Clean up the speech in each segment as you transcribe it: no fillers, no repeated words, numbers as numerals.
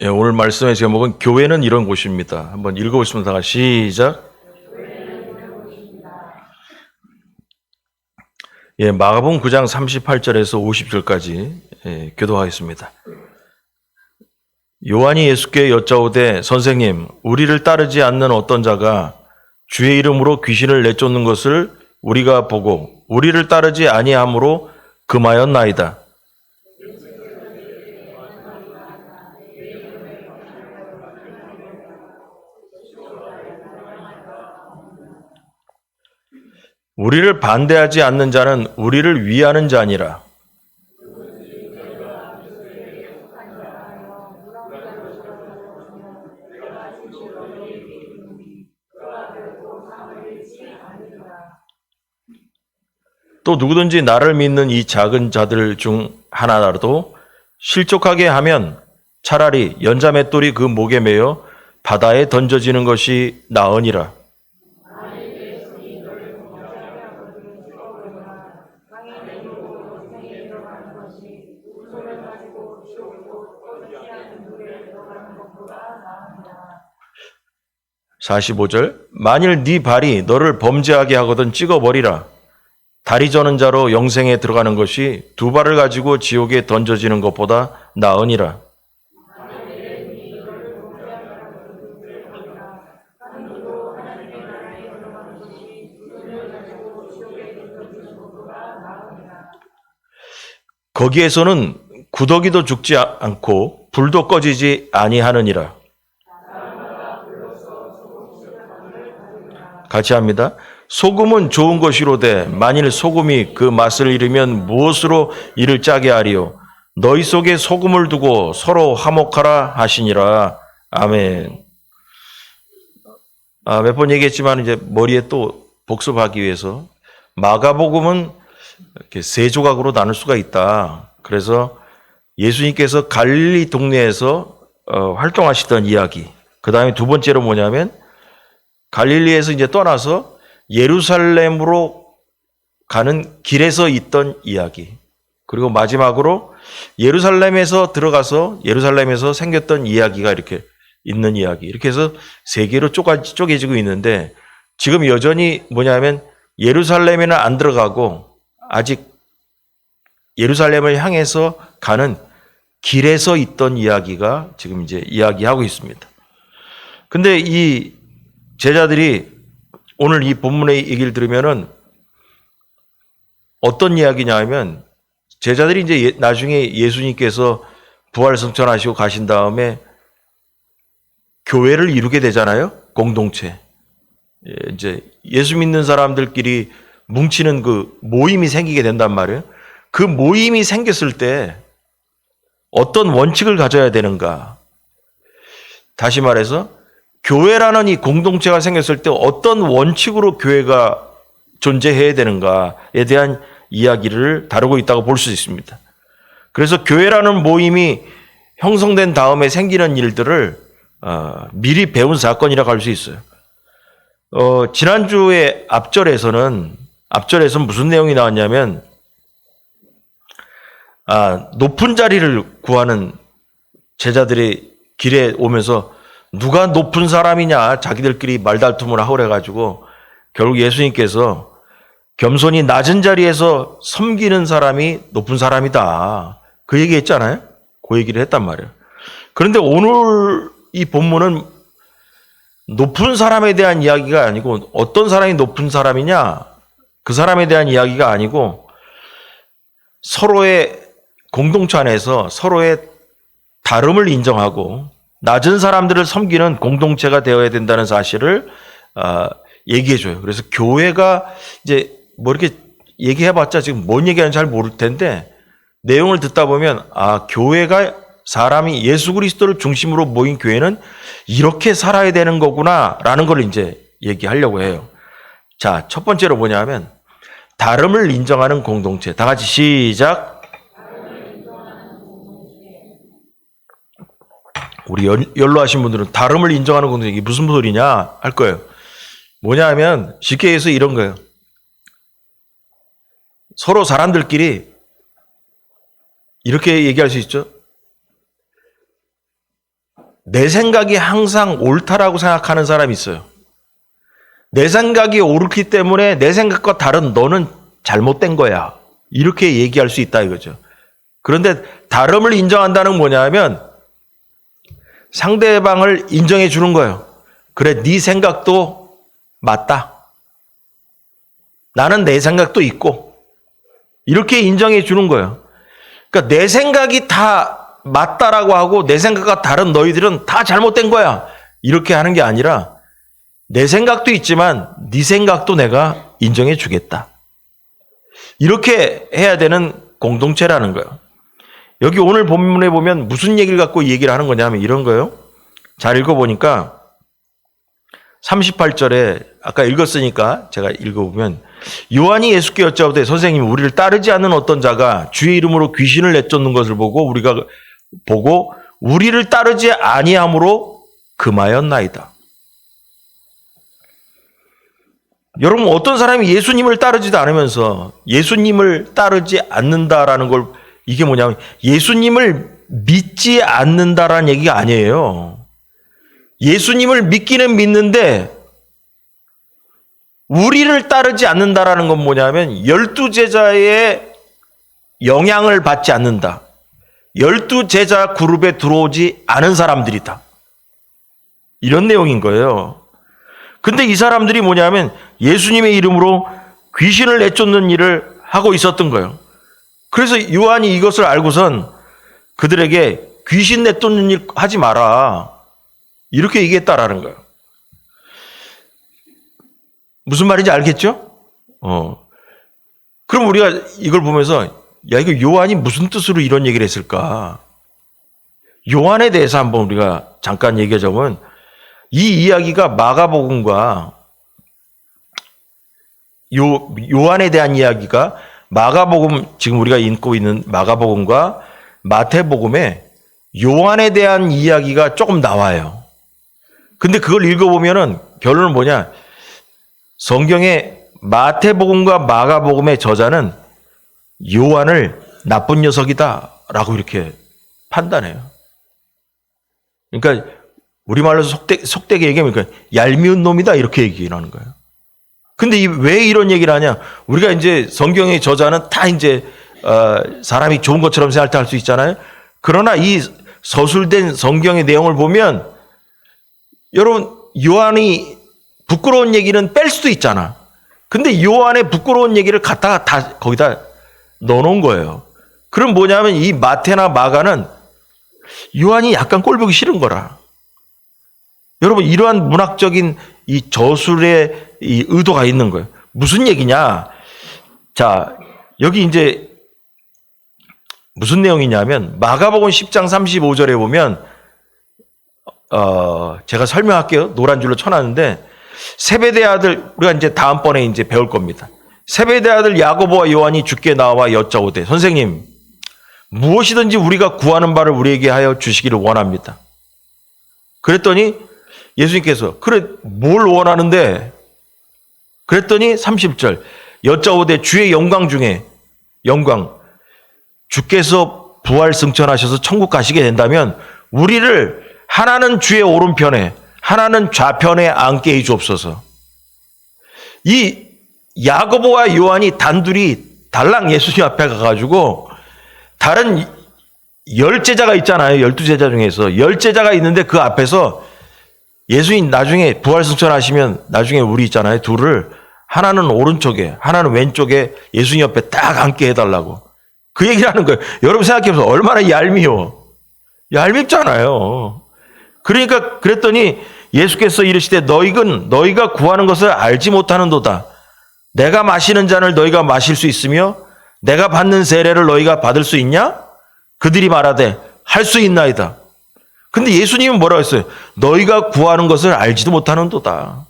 예, 오늘 말씀의 제목은 교회는 이런 곳입니다. 한번 읽어보겠습니다. 시작. 예, 마가복음 9장 38절에서 50절까지 교도하겠습니다. 요한이 예수께 여짜오되 선생님, 우리를 따르지 않는 어떤 자가 주의 이름으로 귀신을 내쫓는 것을 우리가 보고 우리를 따르지 아니함으로 금하였나이다. 우리를 반대하지 않는 자는 우리를 위하는 자니라. 또 누구든지 나를 믿는 이 작은 자들 중 하나라도 실족하게 하면 차라리 연자 맷돌이 그 목에 매여 바다에 던져지는 것이 나으니라. (45절) 만일 네 발이 너를 범죄하게 하거든 찍어버리라. 다리 저는 자로 영생에 들어가는 것이 두 발을 가지고 지옥에 던져지는 것보다 나으니라. 거기에서는 구더기도 죽지 않고 불도 꺼지지 아니하느니라. 같이 합니다. 소금은 좋은 것이로되 만일 소금이 그 맛을 잃으면 무엇으로 이를 짜게 하리요. 너희 속에 소금을 두고 서로 화목하라 하시니라. 아멘. 몇 번 얘기했지만 이제 머리에 또 복습하기 위해서 마가복음은 이렇게 세 조각으로 나눌 수가 있다. 그래서 예수님께서 갈릴리 동네에서 활동하시던 이야기. 그 다음에 두 번째로 뭐냐면 갈릴리에서 이제 떠나서 예루살렘으로 가는 길에서 있던 이야기. 그리고 마지막으로 예루살렘에서 들어가서 예루살렘에서 생겼던 이야기가 이렇게 있는 이야기. 이렇게 해서 세 개로 쪼개지고 있는데 지금 여전히 뭐냐면 예루살렘에는 안 들어가고 아직 예루살렘을 향해서 가는 길에서 있던 이야기가 지금 이제 이야기하고 있습니다. 근데 이 제자들이 오늘 이 본문의 얘기를 들으면은 어떤 이야기냐 하면 제자들이 이제 나중에 예수님께서 부활승천하시고 가신 다음에 교회를 이루게 되잖아요. 공동체. 이제 예수 믿는 사람들끼리 뭉치는 그 모임이 생기게 된단 말이에요. 그 모임이 생겼을 때 어떤 원칙을 가져야 되는가? 다시 말해서 교회라는 이 공동체가 생겼을 때 어떤 원칙으로 교회가 존재해야 되는가에 대한 이야기를 다루고 있다고 볼 수 있습니다. 그래서 교회라는 모임이 형성된 다음에 생기는 일들을 미리 배운 사건이라고 할 수 있어요. 지난주에 앞절에서는 무슨 내용이 나왔냐면 높은 자리를 구하는 제자들이 길에 오면서 누가 높은 사람이냐 자기들끼리 말다툼을 하고 그래가지고 결국 예수님께서 겸손히 낮은 자리에서 섬기는 사람이 높은 사람이다. 그 얘기 했잖아요. 그 얘기를 했단 말이에요. 그런데 오늘 이 본문은 높은 사람에 대한 이야기가 아니고 어떤 사람이 높은 사람이냐 그 사람에 대한 이야기가 아니고 서로의 공동체 안에서 서로의 다름을 인정하고 낮은 사람들을 섬기는 공동체가 되어야 된다는 사실을 얘기해줘요. 그래서 교회가 이제 뭐 이렇게 얘기해봤자 지금 뭔 얘기하는지 잘 모를 텐데 내용을 듣다 보면 교회가 사람이 예수 그리스도를 중심으로 모인 교회는 이렇게 살아야 되는 거구나라는 걸 이제 얘기하려고 해요. 자, 첫 번째로 뭐냐면 다름을 인정하는 공동체. 다 같이 시작. 우리 연로하신 분들은 다름을 인정하는 공동체 이게 무슨 소리냐 할 거예요. 뭐냐 하면 쉽게 해서 이런 거예요. 서로 사람들끼리 이렇게 얘기할 수 있죠. 내 생각이 항상 옳다라고 생각하는 사람이 있어요. 내 생각이 옳기 때문에 내 생각과 다른 너는 잘못된 거야. 이렇게 얘기할 수 있다 이거죠. 그런데 다름을 인정한다는 건 뭐냐면 상대방을 인정해 주는 거예요. 그래, 네 생각도 맞다. 나는 내 생각도 있고. 이렇게 인정해 주는 거예요. 그러니까 내 생각이 다 맞다라고 하고 내 생각과 다른 너희들은 다 잘못된 거야. 이렇게 하는 게 아니라 내 생각도 있지만 네 생각도 내가 인정해 주겠다. 이렇게 해야 되는 공동체라는 거예요. 여기 오늘 본문에 보면 무슨 얘기를 갖고 이 얘기를 하는 거냐면 이런 거예요. 잘 읽어보니까 38절에 아까 읽었으니까 제가 읽어보면 요한이 예수께 여짜오되 선생님 우리를 따르지 않는 어떤 자가 주의 이름으로 귀신을 내쫓는 것을 보고 우리를 따르지 아니함으로 금하였나이다. 여러분 어떤 사람이 예수님을 따르지도 않으면서 예수님을 따르지 않는다라는 걸 이게 뭐냐면 예수님을 믿지 않는다라는 얘기가 아니에요. 예수님을 믿기는 믿는데 우리를 따르지 않는다라는 건 뭐냐면 12제자의 영향을 받지 않는다. 12제자 그룹에 들어오지 않은 사람들이다. 이런 내용인 거예요. 근데 이 사람들이 뭐냐면 예수님의 이름으로 귀신을 내쫓는 일을 하고 있었던 거예요. 그래서 요한이 이것을 알고선 그들에게 귀신 내쫓는 일 하지 마라. 이렇게 얘기했다라는 거예요. 무슨 말인지 알겠죠? 그럼 우리가 이걸 보면서 야, 이거 요한이 무슨 뜻으로 이런 얘기를 했을까? 요한에 대해서 한번 우리가 잠깐 얘기하자면 이 이야기가 마가복음과 요한에 대한 이야기가 마가복음 지금 우리가 읽고 있는 마가복음과 마태복음에 요한에 대한 이야기가 조금 나와요. 근데 그걸 읽어보면은 결론은 뭐냐? 성경의 마태복음과 마가복음의 저자는 요한을 나쁜 녀석이다라고 이렇게 판단해요. 그러니까 우리말로 속되게 얘기하면 얄미운 놈이다 이렇게 얘기하는 거예요. 근데 왜 이런 얘기를 하냐? 우리가 이제 성경의 저자는 다 이제 사람이 좋은 것처럼 생각할 수 있잖아요. 그러나 이 서술된 성경의 내용을 보면 여러분 요한이 부끄러운 얘기는 뺄 수도 있잖아. 근데 요한의 부끄러운 얘기를 갖다가 다 거기다 넣어놓은 거예요. 그럼 뭐냐면 이 마태나 마가는 요한이 약간 꼴보기 싫은 거라. 여러분 이러한 문학적인 이 저술의 이 의도가 있는 거예요. 무슨 얘기냐? 자, 여기 이제 무슨 내용이냐면 마가복음 10장 35절에 보면 제가 설명할게요. 노란 줄로 쳐놨는데 세베대 아들 우리가 이제 다음번에 이제 배울 겁니다. 세베대 아들 야고보와 요한이 주께 나와 여짜오되 선생님 무엇이든지 우리가 구하는 바를 우리에게 하여 주시기를 원합니다. 그랬더니 예수님께서 그래 뭘 원하는데? 그랬더니 30절 여짜오되 주의 영광 중에 영광 주께서 부활 승천하셔서 천국 가시게 된다면 우리를 하나는 주의 오른편에 하나는 좌편에 앉게 해 주옵소서. 이 야고보와 요한이 단둘이 달랑 예수님 앞에 가가지고 다른 10제자가 있잖아요. 12제자 중에서 10제자가 있는데 그 앞에서 예수님 나중에 부활승천하시면 나중에 우리 있잖아요. 둘을 하나는 오른쪽에 하나는 왼쪽에 예수님 옆에 딱 앉게 해달라고. 그 얘기를 하는 거예요. 여러분 생각해보세요. 얼마나 얄미워. 얄밉잖아요. 그러니까 그랬더니 예수께서 이르시되 너희가 구하는 것을 알지 못하는도다. 내가 마시는 잔을 너희가 마실 수 있으며 내가 받는 세례를 너희가 받을 수 있냐? 그들이 말하되 할 수 있나이다. 근데 예수님은 뭐라고 했어요? 너희가 구하는 것을 알지도 못하는도다.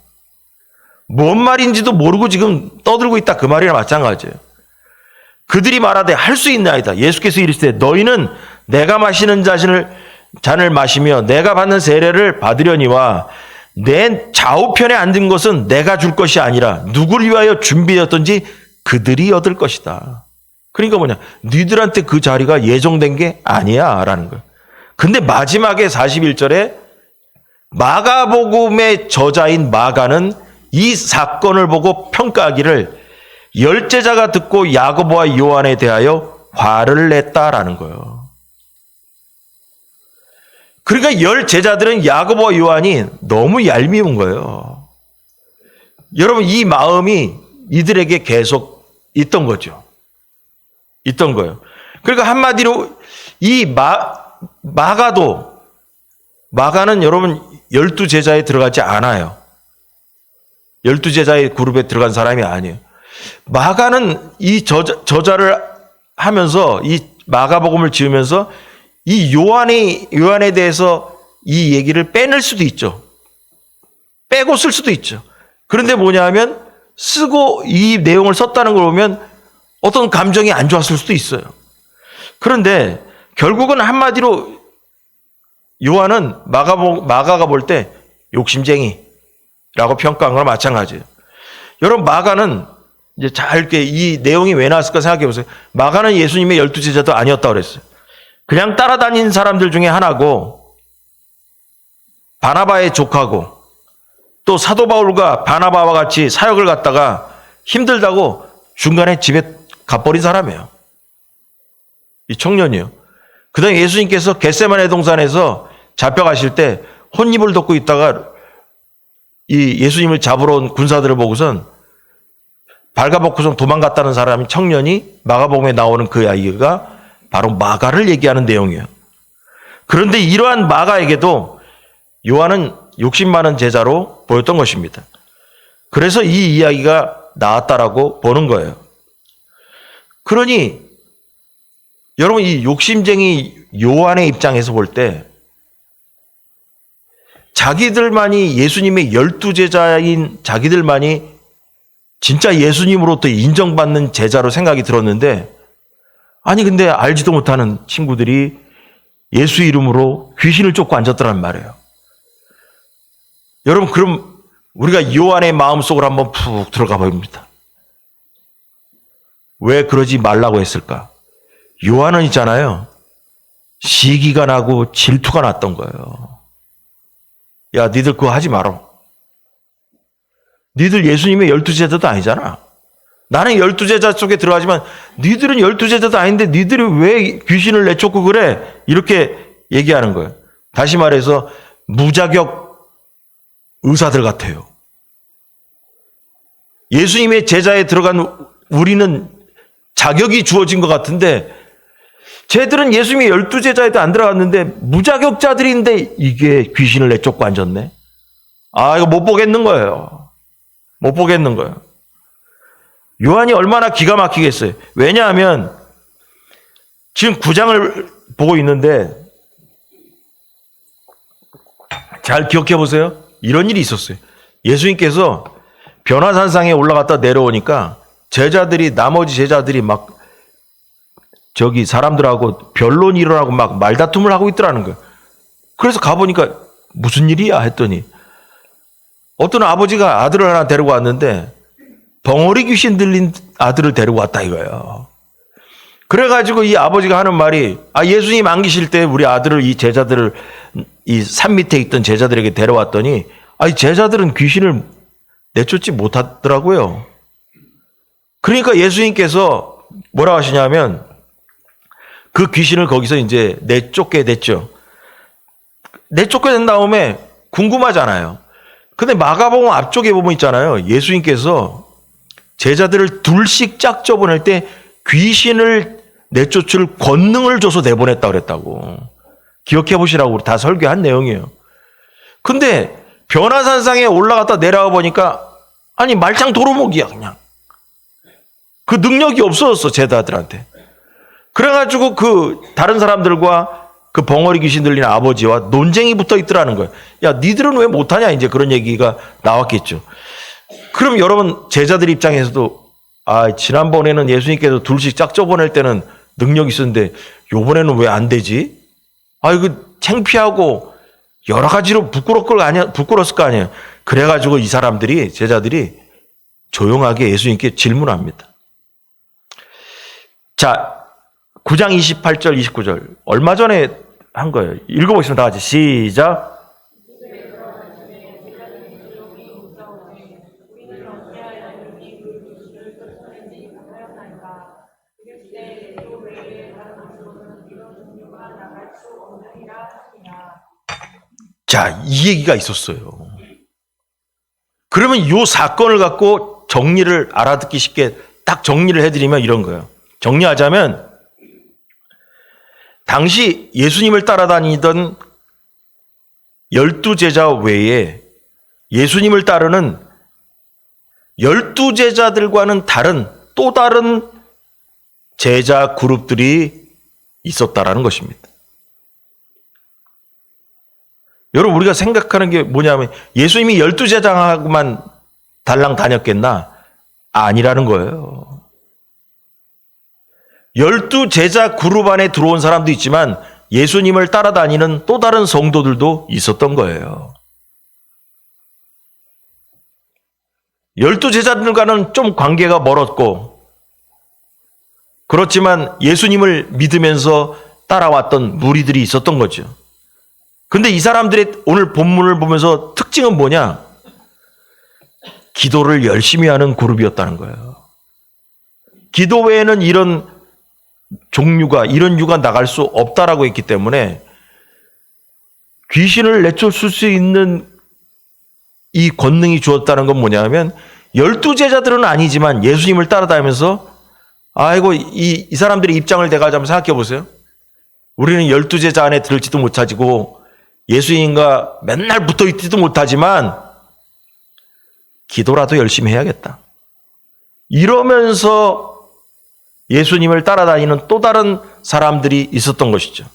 뭔 말인지도 모르고 지금 떠들고 있다. 그 말이랑 마찬가지예요. 그들이 말하되 할 수 있나이다. 예수께서 이르시되 너희는 내가 마시는 잔을 마시며 내가 받는 세례를 받으려니와 내 좌우편에 앉은 것은 내가 줄 것이 아니라 누구를 위하여 준비되었던지 그들이 얻을 것이다. 그러니까 뭐냐? 니들한테 그 자리가 예정된 게 아니야 라는 거예요. 근데 마지막에 41절에 마가복음의 저자인 마가는 이 사건을 보고 평가하기를 열제자가 듣고 야고보와 요한에 대하여 화를 냈다라는 거예요. 그러니까 열제자들은 야고보와 요한이 너무 얄미운 거예요. 여러분, 이 마음이 이들에게 계속 있던 거죠. 있던 거예요. 그러니까 한마디로 이 마가는 여러분 12제자에 들어가지 않아요. 12제자의 그룹에 들어간 사람이 아니에요. 마가는 이 저자를 하면서 이 마가복음을 지으면서 이 요한에 대해서 이 얘기를 빼낼 수도 있죠. 빼고 쓸 수도 있죠. 그런데 뭐냐 하면 쓰고 이 내용을 썼다는 걸 보면 어떤 감정이 안 좋았을 수도 있어요. 그런데 결국은 한마디로 요한은 마가가 볼 때 욕심쟁이라고 평가한 거랑 마찬가지예요. 여러분, 마가는 이제 잘 이렇게 이 내용이 왜 나왔을까 생각해 보세요. 마가는 예수님의 12제자도 아니었다고 그랬어요. 그냥 따라다닌 사람들 중에 하나고, 바나바의 조카고, 또 사도 바울과 바나바와 같이 사역을 갔다가 힘들다고 중간에 집에 가버린 사람이에요. 이 청년이에요. 그 다음에 예수님께서 겟세마네 동산에서 잡혀가실 때 혼입을 덮고 있다가 이 예수님을 잡으러 온 군사들을 보고선 발가벗고선 도망갔다는 사람이 청년이 마가복음에 나오는 그 아이가 바로 마가를 얘기하는 내용이에요. 그런데 이러한 마가에게도 요한은 욕심 많은 제자로 보였던 것입니다. 그래서 이 이야기가 나왔다라고 보는 거예요. 그러니 여러분, 이 욕심쟁이 요한의 입장에서 볼 때 자기들만이 예수님의 12제자인 자기들만이 진짜 예수님으로부터 인정받는 제자로 생각이 들었는데, 아니 근데 알지도 못하는 친구들이 예수 이름으로 귀신을 쫓고 앉았더란 말이에요. 여러분, 그럼 우리가 요한의 마음속으로 한번 푹 들어가 봅니다. 왜 그러지 말라고 했을까? 요한은 있잖아요, 시기가 나고 질투가 났던 거예요. 야, 니들 그거 하지 마라. 니들 예수님의 12제자도 아니잖아. 나는 12제자 속에 들어가지만 니들은 12제자도 아닌데 니들이 왜 귀신을 내쫓고 그래? 이렇게 얘기하는 거예요. 다시 말해서 무자격 의사들 같아요. 예수님의 제자에 들어간 우리는 자격이 주어진 것 같은데 쟤들은 예수님의 12제자에도 안 들어갔는데 무자격자들인데 이게 귀신을 내쫓고 앉았네. 아, 이거 못 보겠는 거예요. 못 보겠는 거예요. 요한이 얼마나 기가 막히겠어요. 왜냐하면 지금 9장을 보고 있는데 잘 기억해 보세요. 이런 일이 있었어요. 예수님께서 변화산상에 올라갔다 내려오니까 나머지 제자들이 막 저기 사람들하고 변론 일어나고 막 말다툼을 하고 있더라는 거예요. 그래서 가보니까 무슨 일이야 했더니 어떤 아버지가 아들을 하나 데리고 왔는데 벙어리 귀신 들린 아들을 데리고 왔다 이거예요. 그래가지고 이 아버지가 하는 말이, 예수님 안 계실 때 우리 아들을, 이 제자들을 이 산 밑에 있던 제자들에게 데려왔더니 이 제자들은 귀신을 내쫓지 못하더라고요. 그러니까 예수님께서 뭐라고 하시냐면 그 귀신을 거기서 이제 내쫓게 됐죠. 내쫓게 된 다음에 궁금하잖아요. 근데 마가복음 앞쪽에 보면 있잖아요. 예수님께서 제자들을 둘씩 짝져 보낼 때 귀신을 내쫓을 권능을 줘서 내보냈다고 그랬다고. 기억해 보시라고 우리 다 설교한 내용이에요. 근데 변화산상에 올라갔다 내려와 보니까 말짱 도루묵이야 그냥. 그 능력이 없어졌어 제자들한테. 그래가지고 그 다른 사람들과 그 벙어리 귀신 들린 아버지와 논쟁이 붙어 있더라는 거예요. 야, 니들은 왜 못하냐? 이제 그런 얘기가 나왔겠죠. 그럼 여러분 제자들 입장에서도 지난번에는 예수님께서 둘씩 짝져 보낼 때는 능력이 있었는데 요번에는 왜 안 되지? 이거 창피하고 여러 가지로 부끄러웠을 거 아니에요. 그래가지고 이 제자들이 조용하게 예수님께 질문합니다. 자, 9장 28절 29절 얼마 전에 한 거예요. 읽어보겠습니다. 다 같이 시작. 자, 이 얘기가 있었어요. 그러면 이 사건을 갖고 정리를 알아듣기 쉽게 딱 정리를 해드리면 이런 거예요. 정리하자면 당시 예수님을 따라다니던 12제자 외에 예수님을 따르는 12제자들과는 다른 또 다른 제자 그룹들이 있었다라는 것입니다. 여러분, 우리가 생각하는 게 뭐냐면 예수님이 12제자하고만 달랑 다녔겠나? 아니라는 거예요. 12제자 그룹 안에 들어온 사람도 있지만 예수님을 따라다니는 또 다른 성도들도 있었던 거예요. 12제자들과는 좀 관계가 멀었고, 그렇지만 예수님을 믿으면서 따라왔던 무리들이 있었던 거죠. 근데 이 사람들의 오늘 본문을 보면서 특징은 뭐냐? 기도를 열심히 하는 그룹이었다는 거예요. 기도 외에는 이런 이런 유가 나갈 수 없다라고 했기 때문에 귀신을 내쫓을 수 있는 이 권능이 주었다는 건 뭐냐면 12제자들은 아니지만 예수님을 따라다니면서 아이고 이 사람들의 입장을 내가 한번 생각해 보세요. 우리는 12제자 안에 들을지도 못하지고 예수님과 맨날 붙어 있지도 못하지만 기도라도 열심히 해야겠다. 이러면서 예수님을 따라다니는 또 다른 사람들이 있었던 것이죠.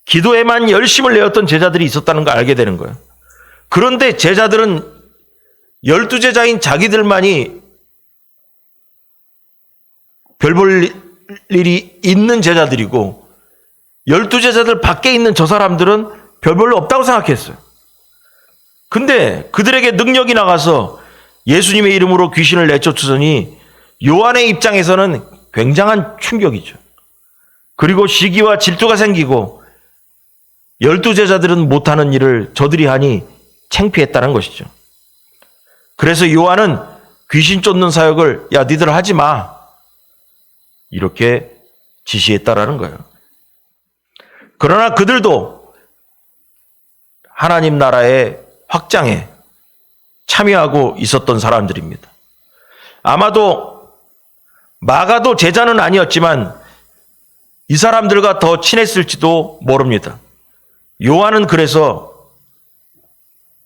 기도에만 열심을 내었던 제자들이 있었다는 걸 알게 되는 거예요. 그런데 제자들은 12제자인 자기들만이 별 볼 일이 있는 제자들이고 12제자들 밖에 있는 저 사람들은 별 볼 일 없다고 생각했어요. 근데 그들에게 능력이 나가서 예수님의 이름으로 귀신을 내쫓으니 요한의 입장에서는 굉장한 충격이죠. 그리고 시기와 질투가 생기고 12제자들은 못하는 일을 저들이 하니 창피했다는 것이죠. 그래서 요한은 귀신 쫓는 사역을 야 니들 하지 마 이렇게 지시했다라는 거예요. 그러나 그들도 하나님 나라의 확장에 참여하고 있었던 사람들입니다. 아마도 마가도 제자는 아니었지만 이 사람들과 더 친했을지도 모릅니다. 요한은 그래서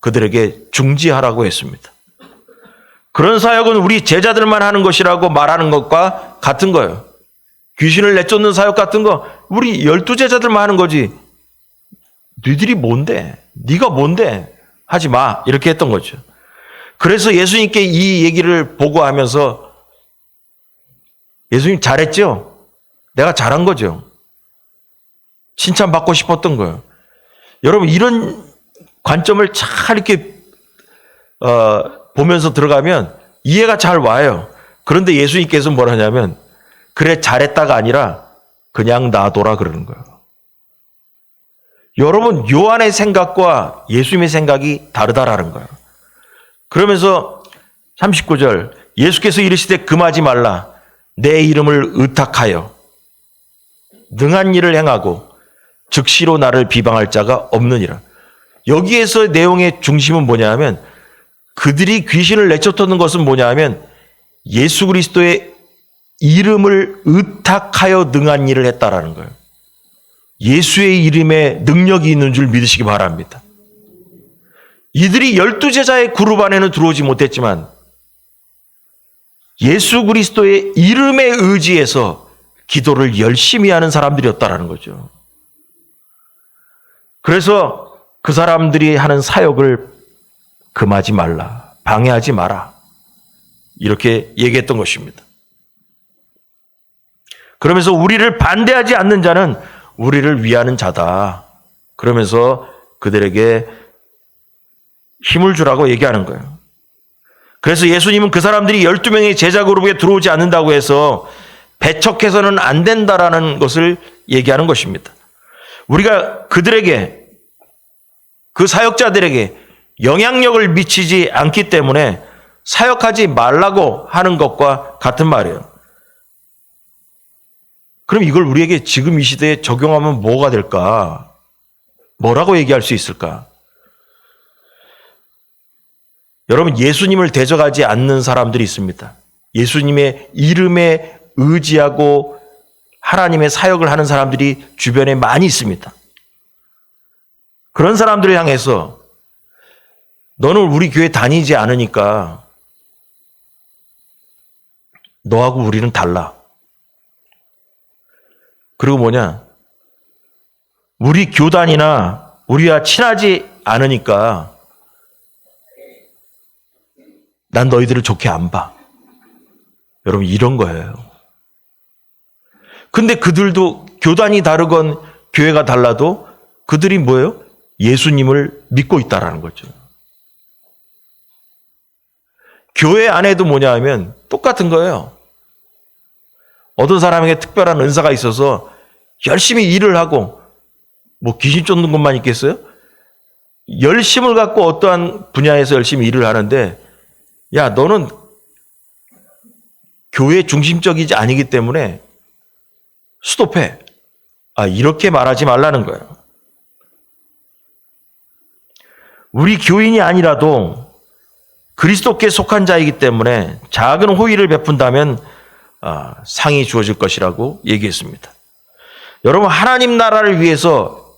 그들에게 중지하라고 했습니다. 그런 사역은 우리 제자들만 하는 것이라고 말하는 것과 같은 거예요. 귀신을 내쫓는 사역 같은 거 우리 12제자들만 하는 거지 너희들이 뭔데? 네가 뭔데? 하지 마 이렇게 했던 거죠. 그래서 예수님께 이 얘기를 보고하면서 예수님 잘했죠? 내가 잘한 거죠. 칭찬받고 싶었던 거예요. 여러분 이런 관점을 잘 이렇게 보면서 들어가면 이해가 잘 와요. 그런데 예수님께서 뭐라 하냐면 그래 잘했다가 아니라 그냥 놔둬라 그러는 거예요. 여러분 요한의 생각과 예수님의 생각이 다르다라는 거예요. 그러면서 39절 예수께서 이르시되 금하지 말라 내 이름을 의탁하여 능한 일을 행하고 즉시로 나를 비방할 자가 없느니라. 여기에서 내용의 중심은 뭐냐 하면 그들이 귀신을 내쫓는 것은 뭐냐 하면 예수 그리스도의 이름을 의탁하여 능한 일을 했다라는 거예요. 예수의 이름에 능력이 있는 줄 믿으시기 바랍니다. 이들이 12제자의 그룹 안에는 들어오지 못했지만 예수 그리스도의 이름에 의지해서 기도를 열심히 하는 사람들이었다라는 거죠. 그래서 그 사람들이 하는 사역을 금하지 말라, 방해하지 마라 이렇게 얘기했던 것입니다. 그러면서 우리를 반대하지 않는 자는 우리를 위하는 자다. 그러면서 그들에게 힘을 주라고 얘기하는 거예요. 그래서 예수님은 그 사람들이 12명의 제자 그룹에 들어오지 않는다고 해서 배척해서는 안 된다라는 것을 얘기하는 것입니다. 우리가 그들에게 그 사역자들에게 영향력을 미치지 않기 때문에 사역하지 말라고 하는 것과 같은 말이에요. 그럼 이걸 우리에게 지금 이 시대에 적용하면 뭐가 될까? 뭐라고 얘기할 수 있을까? 여러분, 예수님을 대적하지 않는 사람들이 있습니다. 예수님의 이름에 의지하고 하나님의 사역을 하는 사람들이 주변에 많이 있습니다. 그런 사람들을 향해서 너는 우리 교회 다니지 않으니까 너하고 우리는 달라. 그리고 뭐냐? 우리 교단이나 우리와 친하지 않으니까 난 너희들을 좋게 안 봐. 여러분, 이런 거예요. 근데 그들도 교단이 다르건 교회가 달라도 그들이 뭐예요? 예수님을 믿고 있다라는 거죠. 교회 안에도 뭐냐 하면 똑같은 거예요. 어떤 사람에게 특별한 은사가 있어서 열심히 일을 하고 뭐 귀신 쫓는 것만 있겠어요? 열심을 갖고 어떠한 분야에서 열심히 일을 하는데 야, 너는 교회 중심적이지 아니기 때문에 스톱해. 이렇게 말하지 말라는 거예요. 우리 교인이 아니라도 그리스도께 속한 자이기 때문에 작은 호의를 베푼다면 상이 주어질 것이라고 얘기했습니다. 여러분, 하나님 나라를 위해서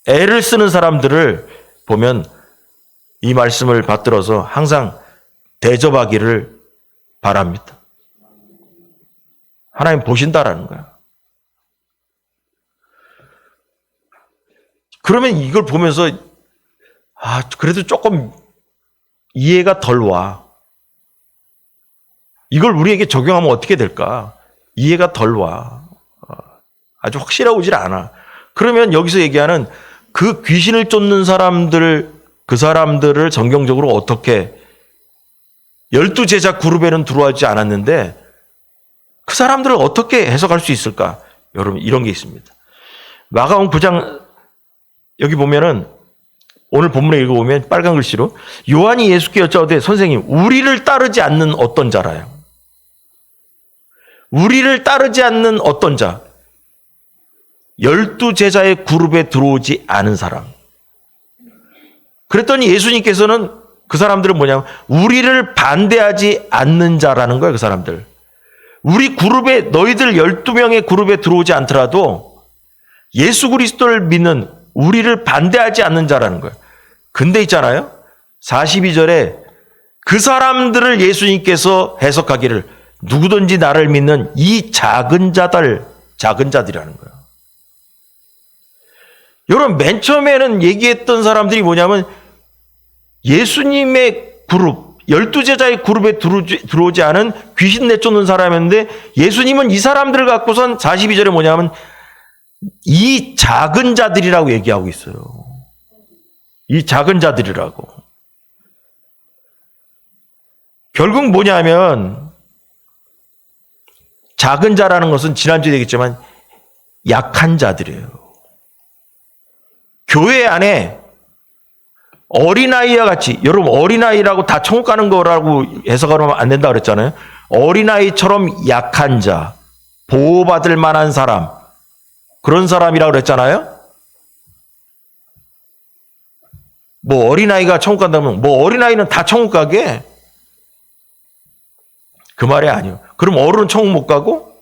애를 쓰는 사람들을 보면 이 말씀을 받들어서 항상 대접하기를 바랍니다. 하나님 보신다라는 거야. 그러면 이걸 보면서 그래도 조금 이해가 덜 와. 이걸 우리에게 적용하면 어떻게 될까? 이해가 덜 와. 아주 확실하고질 않아. 그러면 여기서 얘기하는 그 귀신을 쫓는 사람들, 그 사람들을 성경적으로 어떻게 12제자 그룹에는 들어오지 않았는데 그 사람들을 어떻게 해석할 수 있을까? 여러분, 이런 게 있습니다. 마가복음 9장 여기 보면은 오늘 본문에 읽어보면 빨간 글씨로 요한이 예수께 여짜오되 선생님, 우리를 따르지 않는 어떤 자라요? 우리를 따르지 않는 어떤 자? 12제자의 그룹에 들어오지 않은 사람. 그랬더니 예수님께서는 그 사람들은 뭐냐면 우리를 반대하지 않는 자라는 거예요. 그 사람들. 우리 그룹에, 너희들 12명의 그룹에 들어오지 않더라도 예수 그리스도를 믿는 우리를 반대하지 않는 자라는 거예요. 근데 있잖아요. 42절에 그 사람들을 예수님께서 해석하기를 누구든지 나를 믿는 이 작은 자들이라는 거예요. 여러분, 맨 처음에는 얘기했던 사람들이 뭐냐면 예수님의 그룹, 12제자의 그룹에 들어오지 않은 귀신 내쫓는 사람이었는데 예수님은 이 사람들을 갖고선 42절에 뭐냐면 이 작은 자들이라고 얘기하고 있어요. 이 작은 자들이라고. 결국 뭐냐면 작은 자라는 것은 지난주에 얘기했지만 약한 자들이에요. 교회 안에 어린아이와 같이, 여러분 어린아이라고 다 천국 가는 거라고 해석하면 안 된다 그랬잖아요. 어린아이처럼 약한 자, 보호받을 만한 사람, 그런 사람이라고 그랬잖아요. 뭐 어린아이가 천국 간다면 뭐 어린아이는 다 천국 가게? 그 말이 아니에요. 그럼 어른은 천국 못 가고?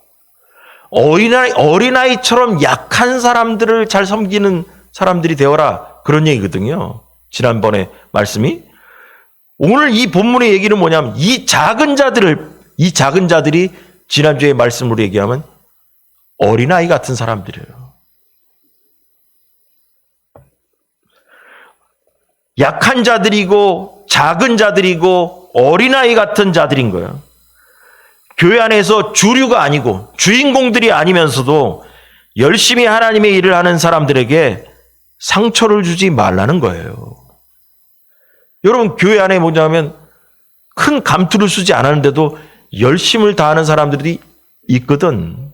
어린아이처럼 약한 사람들을 잘 섬기는 사람들이 되어라. 그런 얘기거든요. 지난번에 말씀이. 오늘 이 본문의 얘기는 뭐냐면 이 작은 자들이 지난주에 말씀으로 얘기하면 어린아이 같은 사람들이에요. 약한 자들이고 작은 자들이고 어린아이 같은 자들인 거예요. 교회 안에서 주류가 아니고 주인공들이 아니면서도 열심히 하나님의 일을 하는 사람들에게 상처를 주지 말라는 거예요. 여러분, 교회 안에 뭐냐면 큰 감투를 쓰지 않았는데도 열심을 다하는 사람들이 있거든.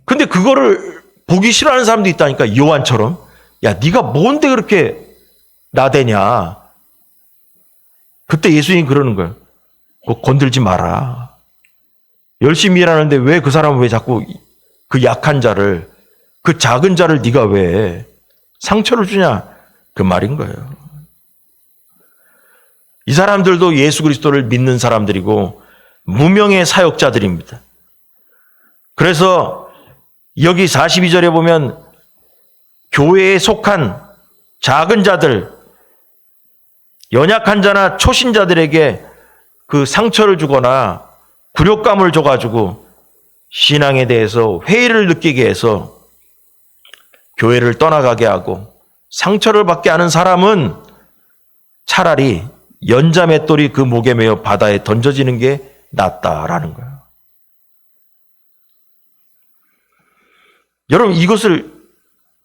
근데 그거를 보기 싫어하는 사람도 있다니까. 요한처럼. 야, 네가 뭔데 그렇게 나대냐. 그때 예수님이 그러는 거예요. 그거 건들지 마라. 열심히 일하는데 왜 그 사람은 왜 자꾸 그 약한 자를, 그 작은 자를 네가 왜 상처를 주냐, 그 말인 거예요. 이 사람들도 예수 그리스도를 믿는 사람들이고 무명의 사역자들입니다. 그래서 여기 42절에 보면 교회에 속한 작은 자들, 연약한 자나 초신자들에게 그 상처를 주거나 굴욕감을 줘가지고 신앙에 대해서 회의를 느끼게 해서 교회를 떠나가게 하고 상처를 받게 하는 사람은 차라리 연자맷돌이 그 목에 매어 바다에 던져지는 게 낫다라는 거예요. 여러분, 이것을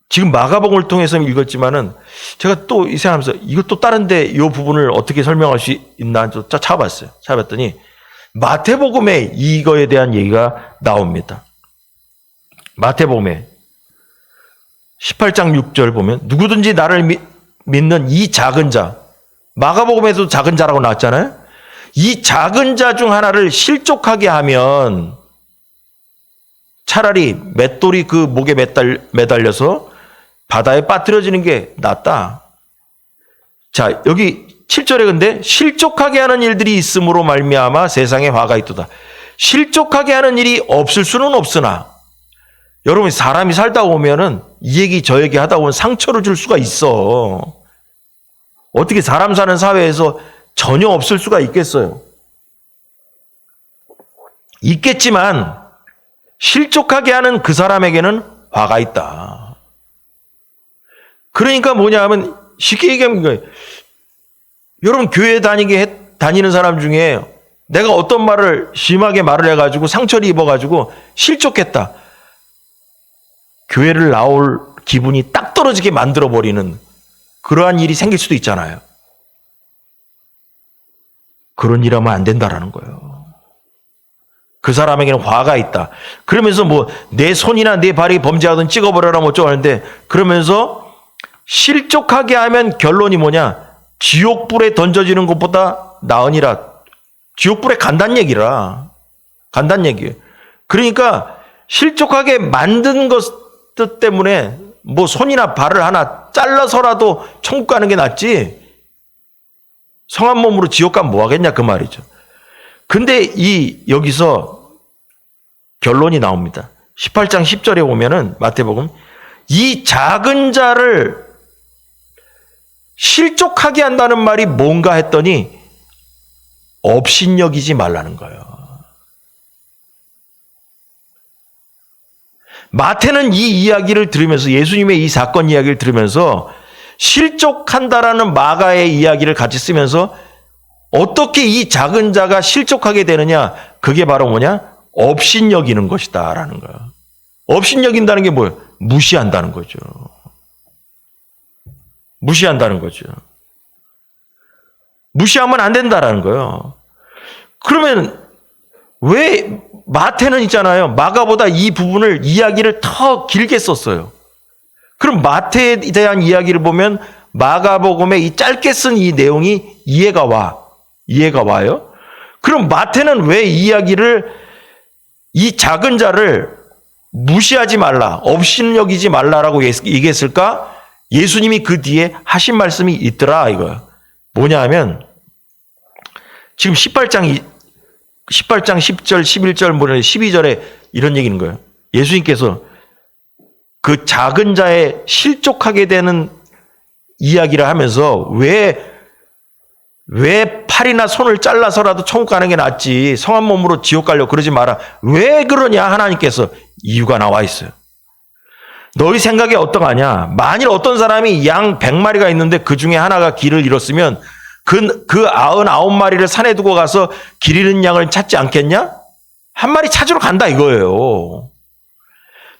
지금 마가복음을 통해서 읽었지만은 제가 또 이 생각하면서 이것도 다른데 이 부분을 어떻게 설명할 수 있나 좀 찾아봤어요. 찾아봤더니 마태복음에 이거에 대한 얘기가 나옵니다. 마태복음에 18장 6절 보면 누구든지 나를 믿는 이 작은 자, 마가복음에도 작은 자라고 나왔잖아요. 이 작은 자 중 하나를 실족하게 하면 차라리 맷돌이 그 목에 매달려서 바다에 빠뜨려지는 게 낫다. 자, 여기 7절에 근데 실족하게 하는 일들이 있음으로 말미암아 세상에 화가 있도다. 실족하게 하는 일이 없을 수는 없으나 여러분, 사람이 살다 보면은 이 얘기 저 얘기 하다 보면 상처를 줄 수가 있어. 어떻게 사람 사는 사회에서 전혀 없을 수가 있겠어요? 있겠지만 실족하게 하는 그 사람에게는 화가 있다. 그러니까 뭐냐 하면 쉽게 얘기하면 이거예요. 여러분, 교회 다니는 사람 중에 내가 어떤 말을 심하게 말을 해가지고 상처를 입어가지고 실족했다. 교회를 나올 기분이 딱 떨어지게 만들어버리는 그러한 일이 생길 수도 있잖아요. 그런 일 하면 안 된다라는 거예요. 그 사람에게는 화가 있다. 그러면서 뭐 내 손이나 내 발이 범죄하든 찍어버려라 뭐 어쩌고 하는데 그러면서 실족하게 하면 결론이 뭐냐? 지옥불에 던져지는 것보다 나으니라. 지옥불에 간다는 얘기라. 간다는 얘기예요. 그러니까 실족하게 만든 것 때문에 뭐 손이나 발을 하나 잘라서라도 천국 가는 게 낫지. 성한 몸으로 지옥 가면 뭐 하겠냐 그 말이죠. 근데 여기서 결론이 나옵니다. 18장 10절에 보면은 마태복음 이 작은 자를 실족하게 한다는 말이 뭔가 했더니 업신여기지 말라는 거예요. 마태는 이 이야기를 들으면서 예수님의 이 사건 이야기를 들으면서 실족한다라는 마가의 이야기를 같이 쓰면서 어떻게 이 작은 자가 실족하게 되느냐? 그게 바로 뭐냐? 업신여기는 것이다 라는 거예요. 업신여긴다는 게 뭐예요? 무시한다는 거죠. 무시한다는 거죠. 무시하면 안 된다라는 거예요. 그러면 왜 마태는 있잖아요. 마가보다 이 부분을 이야기를 더 길게 썼어요. 그럼 마태에 대한 이야기를 보면 마가복음에 이 짧게 쓴 이 내용이 이해가 와요. 그럼 마태는 왜 이 이야기를 이 작은 자를 무시하지 말라, 업신여기지 말라라고 얘기했을까? 예수님이 그 뒤에 하신 말씀이 있더라 이거야. 뭐냐 하면 지금 18장 10절, 11절, 12절에 이런 얘기인 거예요. 예수님께서 그 작은 자의 실족하게 되는 이야기를 하면서 왜 팔이나 손을 잘라서라도 천국 가는 게 낫지 성한 몸으로 지옥 가려고 그러지 마라. 왜 그러냐 하나님께서 이유가 나와 있어요. 너희 생각이 어떠하냐? 만일 어떤 사람이 양 100마리가 있는데 그 중에 하나가 길을 잃었으면 그 99마리를 산에 두고 가서 길 잃은 양을 찾지 않겠냐? 한 마리 찾으러 간다 이거예요.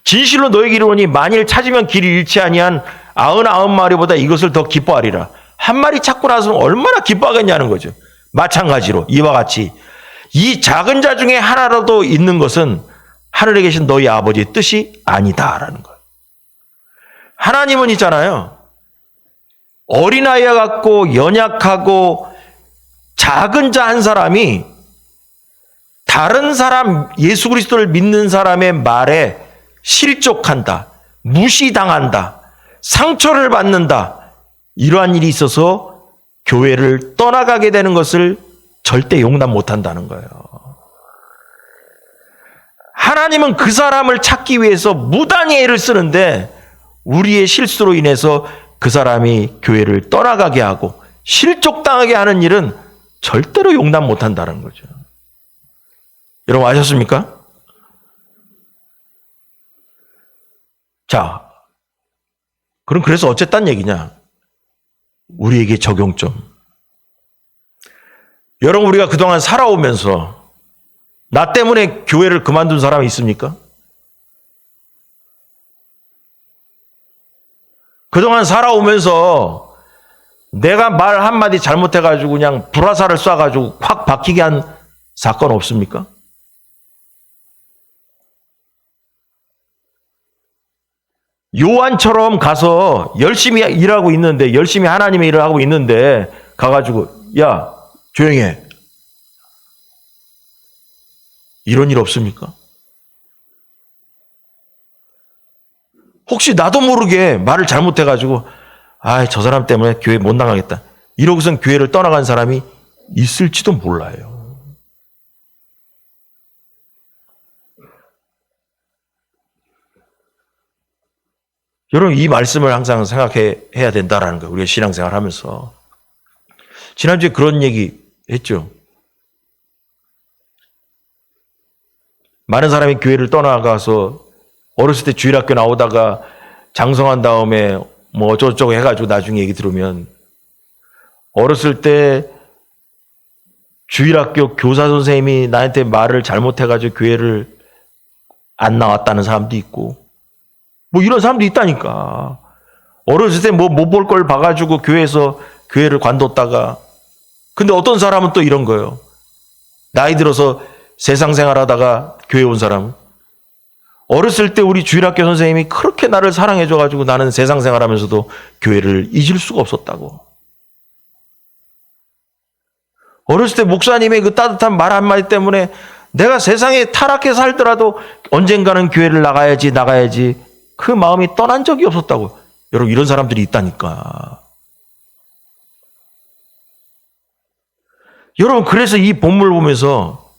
진실로 너희에게 이르노니 만일 찾으면 길을 잃지 아니한 99마리보다 이것을 더 기뻐하리라. 한 마리 찾고 나서는 얼마나 기뻐하겠냐는 거죠. 마찬가지로 이와 같이 이 작은 자 중에 하나라도 있는 것은 하늘에 계신 너희 아버지의 뜻이 아니다라는 거예요. 하나님은 있잖아요. 어린아이와 같고 연약하고 작은 자 한 사람이 다른 사람, 예수 그리스도를 믿는 사람의 말에 실족한다, 무시당한다, 상처를 받는다, 이러한 일이 있어서 교회를 떠나가게 되는 것을 절대 용납 못한다는 거예요. 하나님은 그 사람을 찾기 위해서 무단히 애를 쓰는데 우리의 실수로 인해서 그 사람이 교회를 떠나가게 하고 실족당하게 하는 일은 절대로 용납 못한다는 거죠. 여러분 아셨습니까? 자, 그럼 그래서 어쨌단 얘기냐? 우리에게 적용점. 여러분 우리가 그동안 살아오면서 나 때문에 교회를 그만둔 사람이 있습니까? 그동안 살아오면서 내가 말 한마디 잘못해가지고 그냥 불화살을 쏴가지고 확 박히게 한 사건 없습니까? 요한처럼 가서 열심히 일하고 있는데, 열심히 하나님의 일을 하고 있는데 가가지고 야 조용히 해, 이런 일 없습니까? 혹시 나도 모르게 말을 잘못해가지고 저 사람 때문에 교회 못 나가겠다 이러고선 교회를 떠나간 사람이 있을지도 몰라요. 여러분 이 말씀을 항상 생각해야 된다라는 거예요. 우리가 신앙생활 하면서. 지난주에 그런 얘기 했죠. 많은 사람이 교회를 떠나가서 어렸을 때 주일학교 나오다가 장성한 다음에 뭐 어쩌고저쩌고 해가지고 나중에 얘기 들으면 어렸을 때 주일학교 교사 선생님이 나한테 말을 잘못해가지고 교회를 안 나왔다는 사람도 있고 뭐 이런 사람도 있다니까. 어렸을 때 뭐 못 볼 걸 봐가지고 교회를 관뒀다가 근데 어떤 사람은 또 이런 거예요. 나이 들어서 세상 생활하다가 교회 온 사람, 어렸을 때 우리 주일학교 선생님이 그렇게 나를 사랑해줘가지고 나는 세상 생활하면서도 교회를 잊을 수가 없었다고. 어렸을 때 목사님의 그 따뜻한 말 한마디 때문에 내가 세상에 타락해 살더라도 언젠가는 교회를 나가야지 그 마음이 떠난 적이 없었다고. 여러분 이런 사람들이 있다니까. 여러분 그래서 이 본문을 보면서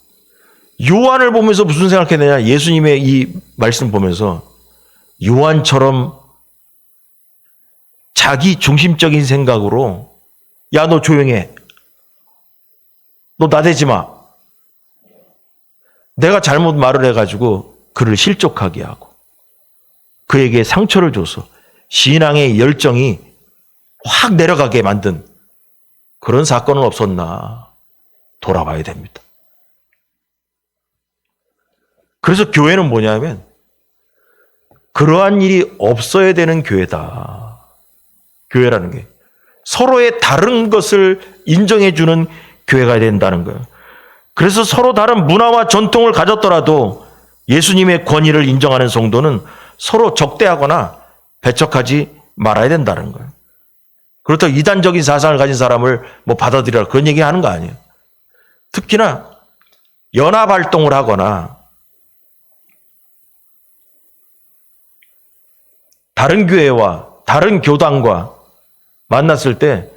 요한을 보면서 무슨 생각했느냐? 예수님의 이 말씀 보면서 요한처럼 자기 중심적인 생각으로 야 너 조용해, 너 나대지 마, 내가 잘못 말을 해가지고 그를 실족하게 하고 그에게 상처를 줘서 신앙의 열정이 확 내려가게 만든 그런 사건은 없었나 돌아봐야 됩니다. 그래서 교회는 뭐냐면 그러한 일이 없어야 되는 교회다. 교회라는 게 서로의 다른 것을 인정해주는 교회가 된다는 거예요. 그래서 서로 다른 문화와 전통을 가졌더라도 예수님의 권위를 인정하는 성도는 서로 적대하거나 배척하지 말아야 된다는 거예요. 그렇다고 이단적인 사상을 가진 사람을 뭐 받아들이라 그런 얘기 하는 거 아니에요. 특히나 연합활동을 하거나 다른 교회와 다른 교단과 만났을 때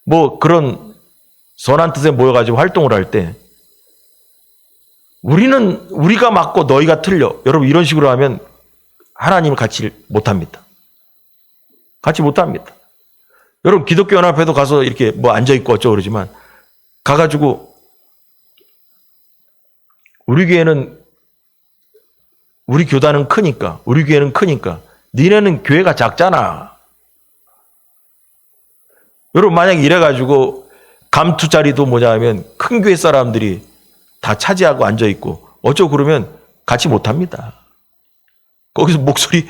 뭐 그런 선한 뜻에 모여가지고 활동을 할 때 우리가 맞고 너희가 틀려. 여러분 이런 식으로 하면 하나님을 같이 못합니다. 같이 못합니다. 여러분 기독교 연합회도 가서 이렇게 뭐 앉아있고 어쩌고 그러지만 가가지고 우리 교단은 크니까, 우리 교회는 크니까 니네는 교회가 작잖아. 여러분 만약에 이래가지고 감투 자리도 뭐냐면 큰 교회 사람들이 다 차지하고 앉아있고 어쩌고 그러면 같이 못합니다. 거기서 목소리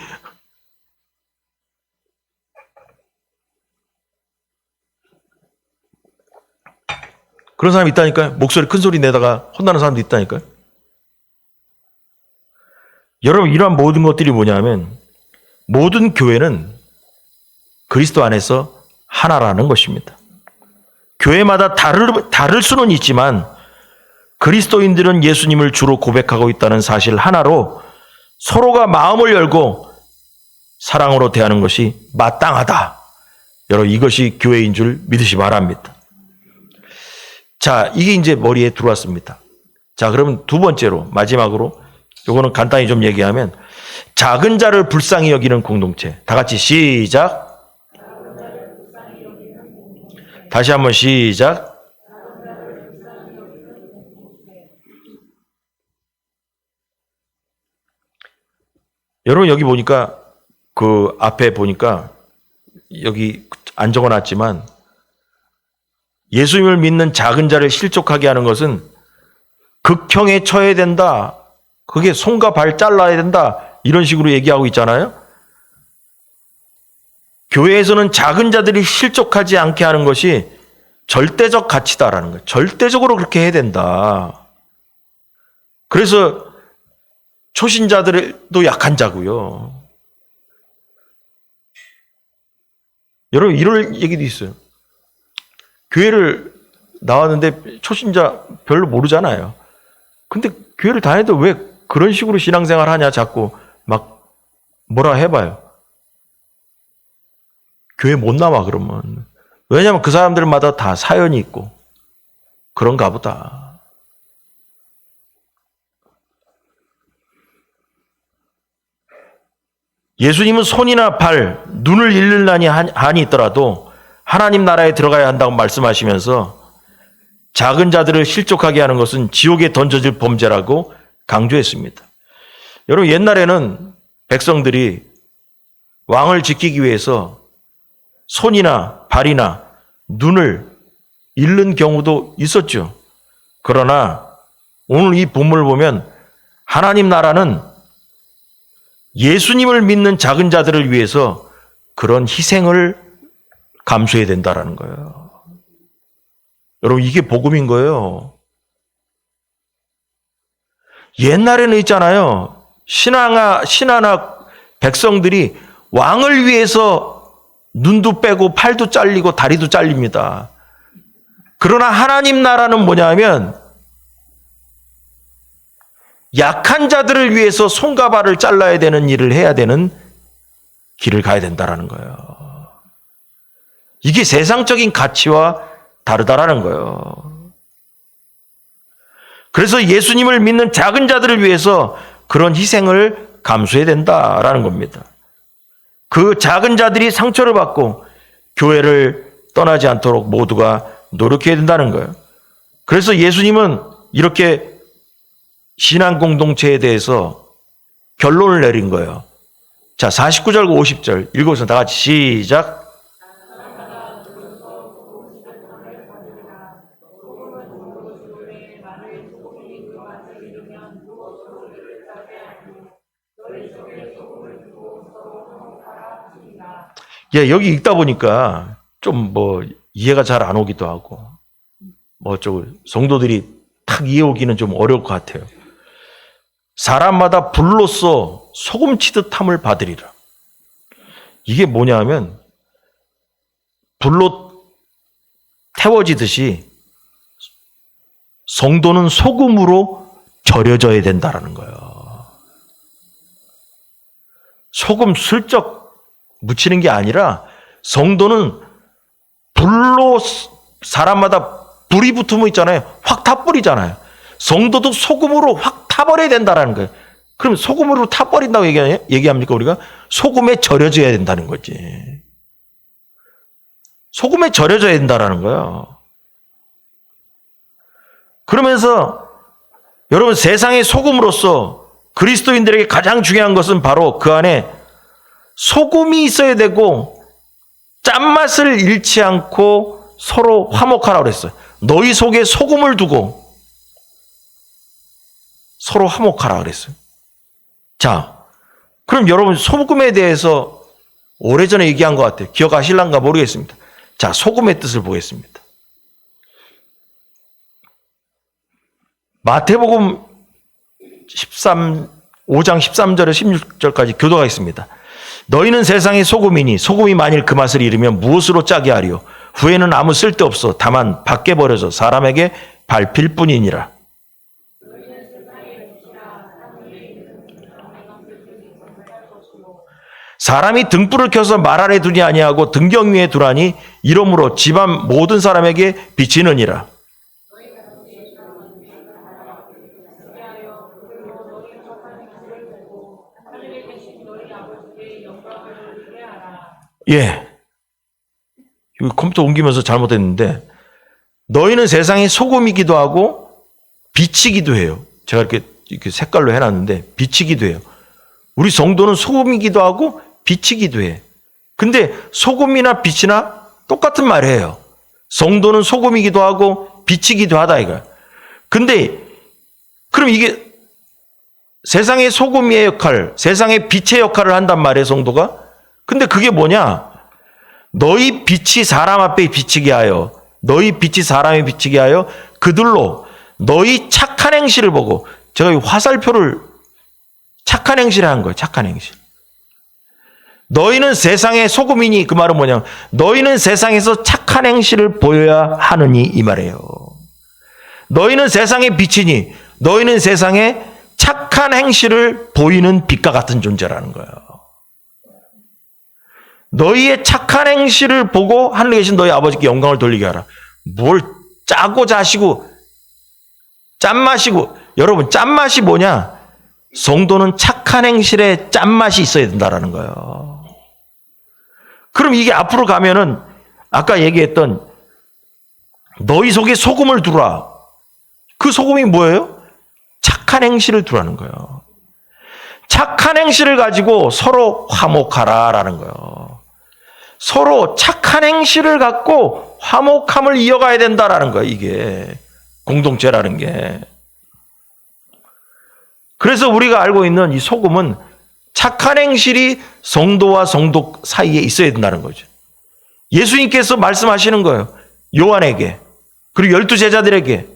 그런 사람이 있다니까요. 목소리 큰 소리 내다가 혼나는 사람도 있다니까요. 여러분 이러한 모든 것들이 뭐냐면 모든 교회는 그리스도 안에서 하나라는 것입니다. 교회마다 다를 수는 있지만 그리스도인들은 예수님을 주로 고백하고 있다는 사실 하나로 서로가 마음을 열고 사랑으로 대하는 것이 마땅하다. 여러분, 이것이 교회인 줄 믿으시 바랍니다. 자, 이게 이제 머리에 들어왔습니다. 자, 그러면 두 번째로, 마지막으로, 요거는 간단히 좀 얘기하면, 작은 자를 불쌍히 여기는 공동체. 다 같이 시작. 다시 한번 시작. 여러분, 여기 보니까, 그 앞에 보니까, 여기 안 적어 놨지만, 예수님을 믿는 작은 자를 실족하게 하는 것은 극형에 처해야 된다. 그게 손과 발 잘라야 된다. 이런 식으로 얘기하고 있잖아요. 교회에서는 작은 자들이 실족하지 않게 하는 것이 절대적 가치다라는 거예요. 절대적으로 그렇게 해야 된다. 그래서 초신자들도 약한 자고요. 여러분, 이럴 얘기도 있어요. 교회를 나왔는데 초신자 별로 모르잖아요. 근데 교회를 다녀도 왜 그런 식으로 신앙생활 하냐 자꾸 막 뭐라 해봐요. 교회 못 나와 그러면. 왜냐하면 그 사람들마다 다 사연이 있고 그런가 보다. 예수님은 손이나 발, 눈을 잃는 한이 있더라도 하나님 나라에 들어가야 한다고 말씀하시면서 작은 자들을 실족하게 하는 것은 지옥에 던져질 범죄라고 강조했습니다. 여러분, 옛날에는 백성들이 왕을 지키기 위해서 손이나 발이나 눈을 잃는 경우도 있었죠. 그러나 오늘 이 본문을 보면 하나님 나라는 예수님을 믿는 작은 자들을 위해서 그런 희생을 감수해야 된다라는 거예요. 여러분, 이게 복음인 거예요. 옛날에는 있잖아요. 신하나 백성들이 왕을 위해서 눈도 빼고 팔도 잘리고 다리도 잘립니다. 그러나 하나님 나라는 뭐냐면 약한 자들을 위해서 손과 발을 잘라야 되는 일을 해야 되는 길을 가야 된다라는 거예요. 이게 세상적인 가치와 다르다라는 거예요. 그래서 예수님을 믿는 작은 자들을 위해서 그런 희생을 감수해야 된다라는 겁니다. 그 작은 자들이 상처를 받고 교회를 떠나지 않도록 모두가 노력해야 된다는 거예요. 그래서 예수님은 이렇게 신앙 공동체에 대해서 결론을 내린 거예요. 자, 49절 50절 읽어보세요. 다 같이 시작. 예, 여기 읽다 보니까 좀 뭐 이해가 잘 안 오기도 하고 뭐 어쩌고 성도들이 탁 이해오기는 좀 어려울 것 같아요. 사람마다 불로써 소금 치듯 함을 받으리라. 이게 뭐냐면 불로 태워지듯이 성도는 소금으로 절여져야 된다라는 거예요. 소금 슬쩍 묻히는 게 아니라 성도는 불로 사람마다 불이 붙으면 있잖아요. 확 타버리잖아요. 성도도 소금으로 확 타버려야 된다는 거예요. 그럼 소금으로 타버린다고 얘기합니까 우리가? 소금에 절여져야 된다는 거지. 소금에 절여져야 된다는 거예요. 그러면서 여러분, 세상의 소금으로서 그리스도인들에게 가장 중요한 것은 바로 그 안에 소금이 있어야 되고 짠맛을 잃지 않고 서로 화목하라고 그랬어요. 너희 속에 소금을 두고 서로 화목하라 그랬어요. 자, 그럼 여러분 소금에 대해서 오래전에 얘기한 것 같아요. 기억하실란가 모르겠습니다. 자, 소금의 뜻을 보겠습니다. 마태복음 5장 13절에 16절까지 교도가 있습니다. 너희는 세상의 소금이니 소금이 만일 그 맛을 잃으면 무엇으로 짜게 하리요? 후에는 아무 쓸데없어 다만 밖에 버려져 사람에게 밟힐 뿐이니라. 사람이 등불을 켜서 말 아래 두지 아니하고 등경 위에 두라니 이러므로 집안 모든 사람에게 비치느니라. 예. 이거 컴퓨터 옮기면서 잘못했는데, 너희는 세상의 소금이기도 하고 빛이기도 해요. 제가 이렇게 색깔로 해놨는데 빛이기도 해요. 우리 성도는 소금이기도 하고 빛이기도 해. 근데 소금이나 빛이나 똑같은 말이에요. 성도는 소금이기도 하고 빛이기도 하다 이거야. 근데 그럼 이게 세상의 소금의 역할, 세상의 빛의 역할을 한단 말이에요, 성도가. 근데 그게 뭐냐? 너희 빛이 사람 앞에 비치게 하여, 너희 빛이 사람에 비치게 하여 그들로 너희 착한 행실을 보고, 제가 이 화살표를 착한 행실을 한 거예요. 착한 행실. 너희는 세상의 소금이니, 그 말은 뭐냐? 너희는 세상에서 착한 행실을 보여야 하느니 이 말이에요. 너희는 세상의 빛이니 너희는 세상에 착한 행실을 보이는 빛과 같은 존재라는 거예요. 너희의 착한 행실을 보고 하늘에 계신 너희 아버지께 영광을 돌리게 하라. 뭘 짜고 자시고 짠맛이고, 여러분 짠맛이 뭐냐? 성도는 착한 행실에 짠맛이 있어야 된다라는 거예요. 그럼 이게 앞으로 가면은 아까 얘기했던 너희 속에 소금을 두라. 그 소금이 뭐예요? 착한 행실을 두라는 거예요. 착한 행실을 가지고 서로 화목하라라는 거예요. 서로 착한 행실을 갖고 화목함을 이어가야 된다라는 거예요. 이게 공동체라는 게. 그래서 우리가 알고 있는 이 소금은 착한 행실이 성도와 성도 사이에 있어야 된다는 거죠. 예수님께서 말씀하시는 거예요. 요한에게, 그리고 12 제자들에게.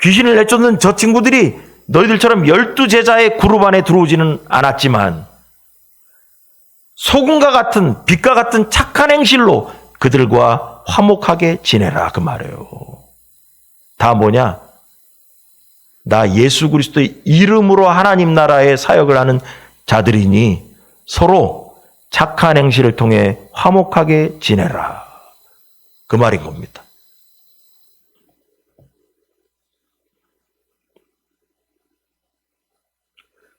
귀신을 내쫓는 저 친구들이 너희들처럼 12 제자의 그룹 안에 들어오지는 않았지만 소금과 같은 빛과 같은 착한 행실로 그들과 화목하게 지내라, 그 말이에요. 다 뭐냐? 나 예수 그리스도의 이름으로 하나님 나라의 사역을 하는 자들이니 서로 착한 행실을 통해 화목하게 지내라, 그 말인 겁니다.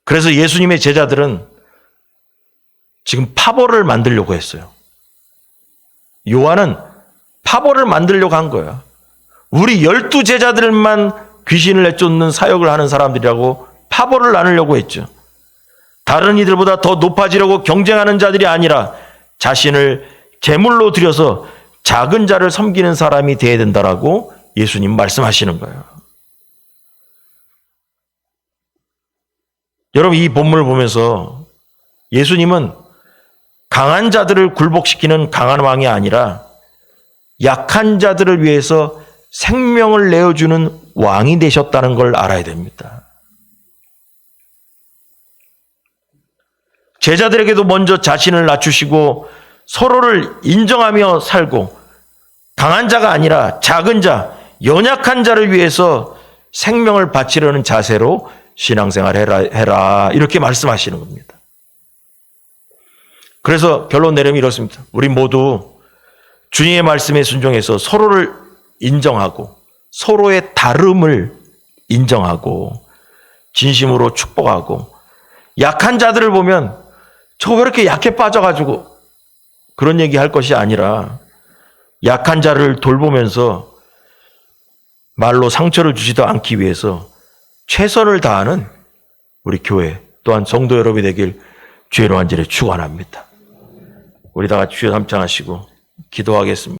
그래서 예수님의 제자들은 지금 파벌을 만들려고 했어요. 요한은 파벌을 만들려고 한 거예요. 우리 12 제자들만 귀신을 내쫓는 사역을 하는 사람들이라고 파벌을 나누려고 했죠. 다른 이들보다 더 높아지려고 경쟁하는 자들이 아니라 자신을 제물로 드려서 작은 자를 섬기는 사람이 되어야 된다라고 예수님 말씀하시는 거예요. 여러분, 이 본문을 보면서 예수님은 강한 자들을 굴복시키는 강한 왕이 아니라 약한 자들을 위해서 생명을 내어주는 왕이 되셨다는 걸 알아야 됩니다. 제자들에게도 먼저 자신을 낮추시고 서로를 인정하며 살고 강한 자가 아니라 작은 자, 연약한 자를 위해서 생명을 바치려는 자세로 신앙생활 해라 이렇게 말씀하시는 겁니다. 그래서 결론 내리면 이렇습니다. 우리 모두 주님의 말씀에 순종해서 서로를 인정하고 서로의 다름을 인정하고 진심으로 축복하고, 약한 자들을 보면 저 왜 이렇게 약해 빠져가지고 그런 얘기 할 것이 아니라 약한 자를 돌보면서 말로 상처를 주지도 않기 위해서 최선을 다하는 우리 교회 또한 성도 여러분이 되길 주의 이름 간절히 축원합니다. 우리 다 같이 주여 함께 하시고 기도하겠습니다.